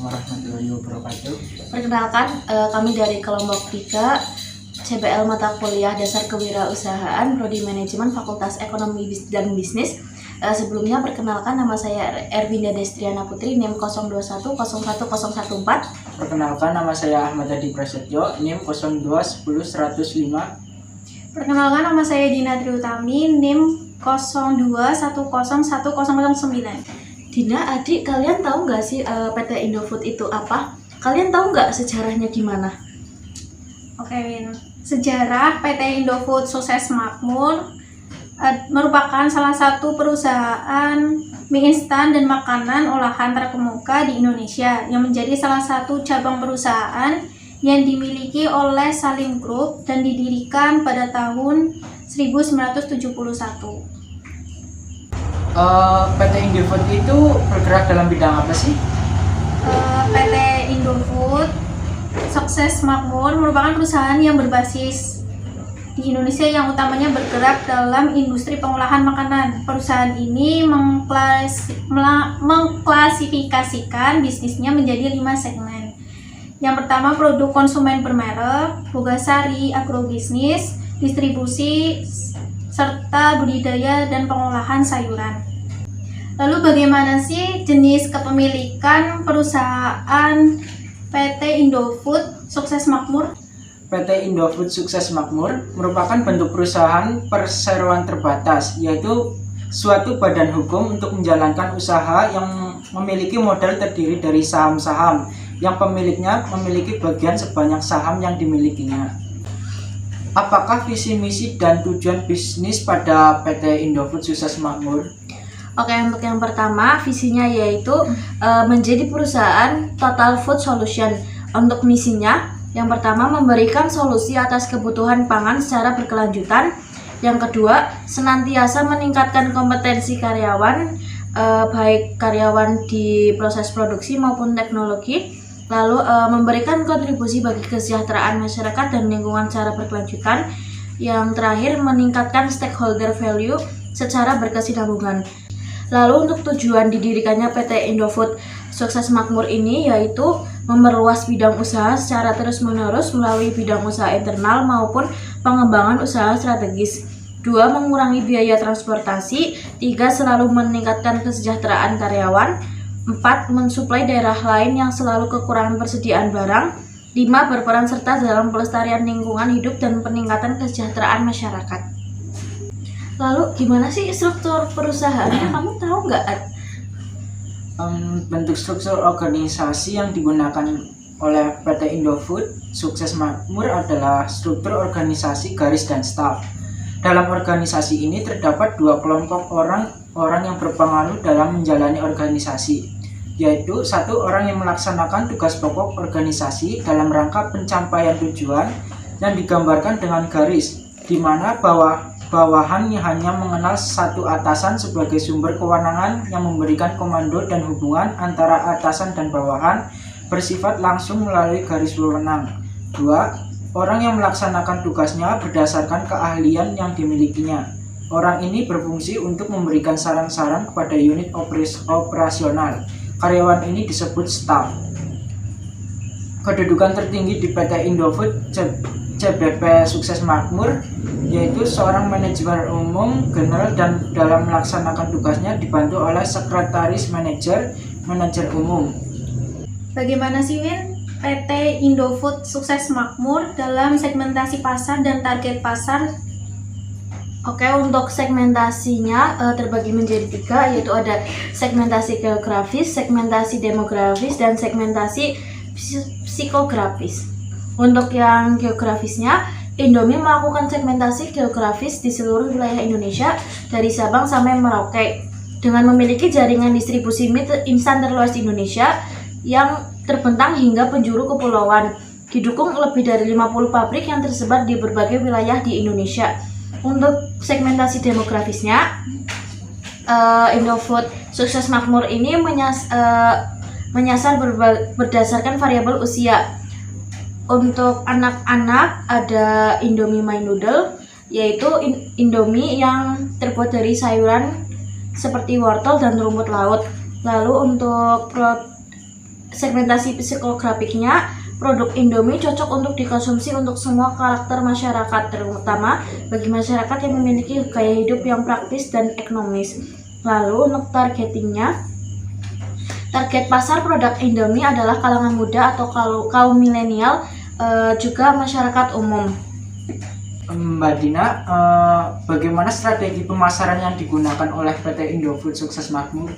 warahmatullahi wabarakatuh. Perkenalkan, kami dari kelompok 3 CBL mata kuliah Dasar Kewirausahaan Prodi Manajemen Fakultas Ekonomi dan Bisnis. Sebelumnya perkenalkan, nama saya Erwinda Destriana Putri, NIM 02101014. Perkenalkan, nama saya Ahmad Hadi Prasetyo, NIM 0210105. Perkenalkan, nama saya Dina Triutami, NIM 02101009. Dina, adik, kalian tahu nggak sih PT Indofood itu apa? Kalian tahu nggak sejarahnya gimana? Oke, Win. Sejarah PT Indofood Sukses Makmur merupakan salah satu perusahaan mie instan dan makanan olahan terkemuka di Indonesia yang menjadi salah satu cabang perusahaan yang dimiliki oleh Salim Group dan didirikan pada tahun 1971. PT Indofood itu bergerak dalam bidang apa sih? PT Indofood Sukses Makmur merupakan perusahaan yang berbasis di Indonesia yang utamanya bergerak dalam industri pengolahan makanan. Perusahaan ini mengklasifikasikan bisnisnya menjadi 5 segmen. Yang pertama, produk konsumen bermerek, Bogasari, agrobisnis, distribusi, serta budidaya dan pengolahan sayuran. Lalu bagaimana sih jenis kepemilikan perusahaan PT Indofood Sukses Makmur? PT Indofood Sukses Makmur merupakan bentuk perusahaan perseroan terbatas, yaitu suatu badan hukum untuk menjalankan usaha yang memiliki modal terdiri dari saham-saham yang pemiliknya memiliki bagian sebanyak saham yang dimilikinya. Apakah visi misi dan tujuan bisnis pada PT Indofood Sukses Makmur? Oke, untuk yang pertama, visinya yaitu menjadi perusahaan Total Food Solution. Untuk misinya, yang pertama, memberikan solusi atas kebutuhan pangan secara berkelanjutan. Yang kedua, senantiasa meningkatkan kompetensi karyawan, baik karyawan di proses produksi maupun teknologi. Lalu memberikan kontribusi bagi kesejahteraan masyarakat dan lingkungan secara berkelanjutan. Yang terakhir, meningkatkan stakeholder value secara berkesinambungan. Lalu untuk tujuan didirikannya PT Indofood Sukses Makmur ini yaitu memperluas bidang usaha secara terus-menerus melalui bidang usaha internal maupun pengembangan usaha strategis. 2. Mengurangi biaya transportasi. 3. Selalu meningkatkan kesejahteraan karyawan. 4. Mensuplai daerah lain yang selalu kekurangan persediaan barang. 5. Berperan serta dalam pelestarian lingkungan hidup dan peningkatan kesejahteraan masyarakat. Lalu gimana sih struktur perusahaannya? Kamu tahu nggak, Ad? Bentuk struktur organisasi yang digunakan oleh PT Indofood Sukses Makmur adalah struktur organisasi garis dan staf. Dalam organisasi ini terdapat 2 kelompok orang yang berpengaruh dalam menjalani organisasi, yaitu 1 orang yang melaksanakan tugas pokok organisasi dalam rangka pencapaian tujuan yang digambarkan dengan garis, di mana bawahan hanya mengenal 1 atasan sebagai sumber kewenangan yang memberikan komando dan hubungan antara atasan dan bawahan bersifat langsung melalui garis wewenang. 2. Orang yang melaksanakan tugasnya berdasarkan keahlian yang dimilikinya. Orang ini berfungsi untuk memberikan saran-saran kepada unit operasional. Karyawan ini disebut staf. Kedudukan tertinggi di PT Indofood CBP Sukses Makmur yaitu seorang manajemen umum general dan dalam melaksanakan tugasnya dibantu oleh sekretaris manajer umum. Bagaimana sih, Win, PT Indofood Sukses Makmur dalam segmentasi pasar dan target pasar? Oke, untuk segmentasinya terbagi menjadi 3, yaitu ada segmentasi geografis, segmentasi demografis, dan segmentasi psikografis. Untuk yang geografisnya, Indomie melakukan segmentasi geografis di seluruh wilayah Indonesia dari Sabang sampai Merauke dengan memiliki jaringan distribusi mie instan terluas di Indonesia yang terbentang hingga penjuru kepulauan. Didukung lebih dari 50 pabrik yang tersebar di berbagai wilayah di Indonesia. Untuk segmentasi demografisnya, Indofood Sukses Makmur ini menyasar berdasarkan variabel usia. Untuk anak-anak ada Indomie My Noodle, yaitu Indomie yang terbuat dari sayuran seperti wortel dan rumput laut. Lalu untuk segmentasi psikografiknya, produk Indomie cocok untuk dikonsumsi untuk semua karakter masyarakat, terutama bagi masyarakat yang memiliki gaya hidup yang praktis dan ekonomis. Lalu untuk targetingnya, target pasar produk Indomie adalah kalangan muda atau kaum milenial, juga masyarakat umum. Mbak Dina, bagaimana strategi pemasaran yang digunakan oleh PT Indofood Sukses Makmur?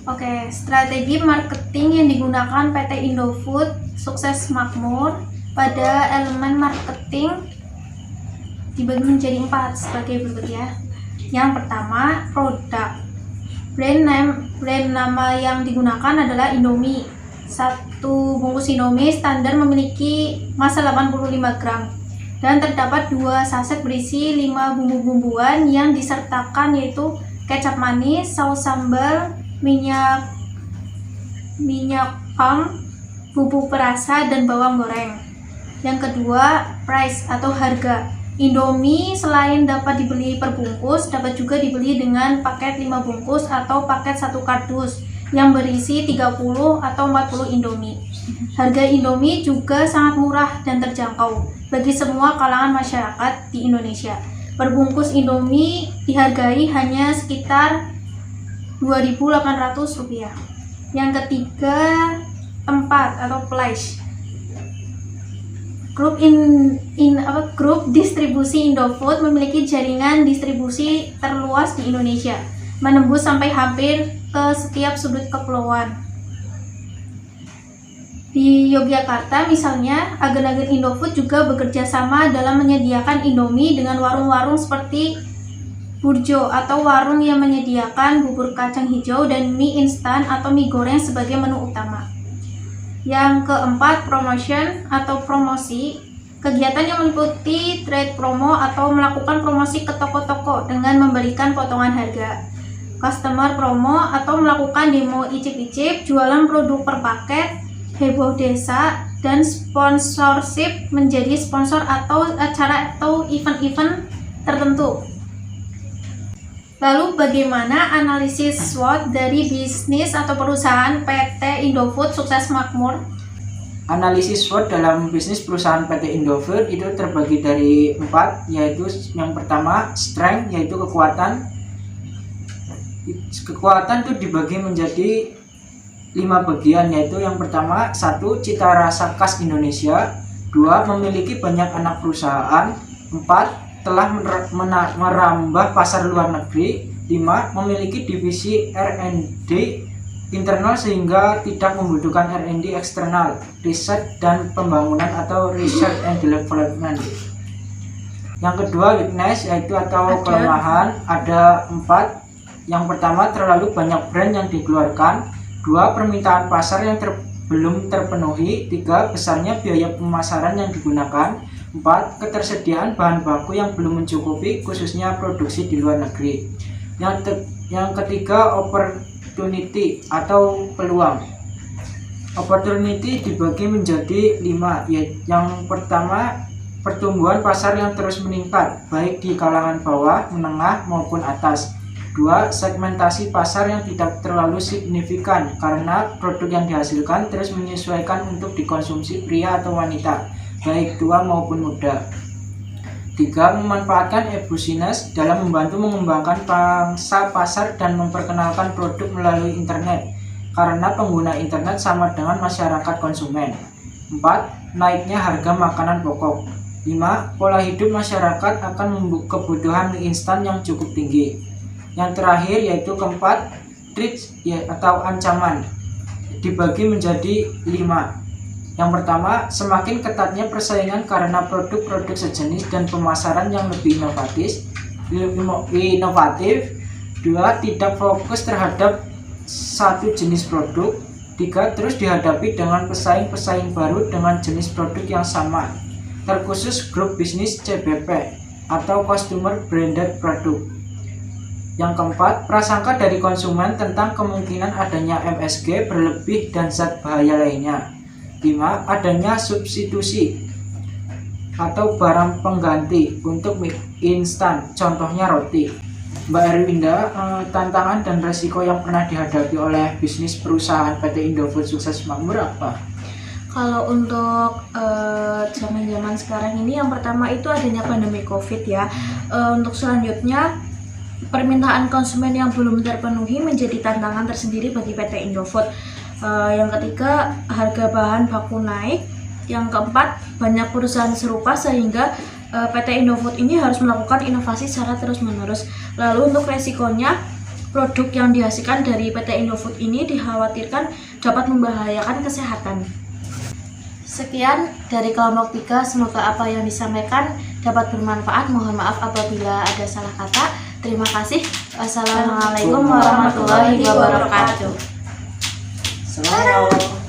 Oke, strategi marketing yang digunakan PT Indofood Sukses Makmur pada elemen marketing dibagi menjadi 4 sebagai berikut ya. Yang pertama, produk. Brand nama yang digunakan adalah Indomie. Satu bungkus Indomie standar memiliki massa 85 gram dan terdapat 2 saset berisi 5 bumbu-bumbuan yang disertakan yaitu kecap manis, saus sambal, minyak palm, bubuk perasa, dan bawang goreng. Yang kedua, price atau harga. Indomie selain dapat dibeli per bungkus, dapat juga dibeli dengan paket 5 bungkus atau paket 1 kardus yang berisi 30 atau 40 Indomie. Harga Indomie juga sangat murah dan terjangkau bagi semua kalangan masyarakat di Indonesia. Per bungkus Indomie dihargai hanya sekitar Rp2.800. Yang ketiga, tempat atau place. Grup distribusi Indofood memiliki jaringan distribusi terluas di Indonesia, menembus sampai hampir ke setiap sudut kepulauan. Di Yogyakarta misalnya, agen-agen Indofood juga bekerja sama dalam menyediakan Indomie dengan warung-warung seperti Burjo atau warung yang menyediakan bubur kacang hijau dan mie instan atau mie goreng sebagai menu utama. Yang keempat, promotion atau promosi. Kegiatan yang meliputi trade promo atau melakukan promosi ke toko-toko dengan memberikan potongan harga. Customer promo atau melakukan demo icip-icip, jualan produk per paket, heboh desa, dan sponsorship menjadi sponsor atau acara atau event-event tertentu. Lalu bagaimana analisis SWOT dari bisnis atau perusahaan PT Indofood Sukses Makmur? Analisis SWOT dalam bisnis perusahaan PT Indofood itu terbagi dari 4, yaitu yang pertama strength, yaitu kekuatan. Kekuatan itu dibagi menjadi 5 bagian, yaitu yang pertama 1. Cita rasa khas Indonesia. 2. Memiliki banyak anak perusahaan. 4. Telah merambah pasar luar negeri. 5. Memiliki divisi R&D internal sehingga tidak membutuhkan R&D eksternal, riset dan pembangunan atau research and development. Yang kedua, weakness, yaitu atau kelemahan, ada 4. Yang pertama, terlalu banyak brand yang dikeluarkan. 2. Permintaan pasar yang belum terpenuhi. 3. Besarnya biaya pemasaran yang digunakan. 4. Ketersediaan bahan baku yang belum mencukupi, khususnya produksi di luar negeri. Yang ketiga, opportunity atau peluang. Opportunity dibagi menjadi 5, yaitu yang pertama, pertumbuhan pasar yang terus meningkat, baik di kalangan bawah, menengah, maupun atas. 2. Segmentasi pasar yang tidak terlalu signifikan karena produk yang dihasilkan terus menyesuaikan untuk dikonsumsi pria atau wanita, baik tua maupun muda. 3. Memanfaatkan e-business dalam membantu mengembangkan pangsa pasar dan memperkenalkan produk melalui internet, karena pengguna internet sama dengan masyarakat konsumen. 4. Naiknya harga makanan pokok. 5. Pola hidup masyarakat akan kebutuhan mie instan yang cukup tinggi. Yang terakhir yaitu keempat, threats atau ancaman, dibagi menjadi 5. Yang pertama, semakin ketatnya persaingan karena produk-produk sejenis dan pemasaran yang lebih inovatif. 2. Tidak fokus terhadap satu jenis produk. 3. Terus dihadapi dengan pesaing-pesaing baru dengan jenis produk yang sama, terkhusus grup bisnis CBP atau Consumer Branded Product. Yang keempat, prasangka dari konsumen tentang kemungkinan adanya MSG berlebih dan zat bahaya lainnya. 5. Adanya substitusi atau barang pengganti untuk mie instan, contohnya roti. Mbak Erwinda, tantangan dan resiko yang pernah dihadapi oleh bisnis perusahaan PT Indofood Sukses Makmur apa? Kalau untuk zaman-zaman sekarang ini, yang pertama itu adanya pandemi COVID ya. Untuk selanjutnya, permintaan konsumen yang belum terpenuhi menjadi tantangan tersendiri bagi PT Indofood. Yang ketiga, harga bahan baku naik. Yang keempat, banyak perusahaan serupa sehingga PT Indofood ini harus melakukan inovasi secara terus-menerus. Lalu untuk resikonya, produk yang dihasilkan dari PT Indofood ini dikhawatirkan dapat membahayakan kesehatan. Sekian dari kelompok 3, semoga apa yang disampaikan dapat bermanfaat. Mohon maaf apabila ada salah kata. Terima kasih. Wassalamualaikum warahmatullahi wabarakatuh. Selamat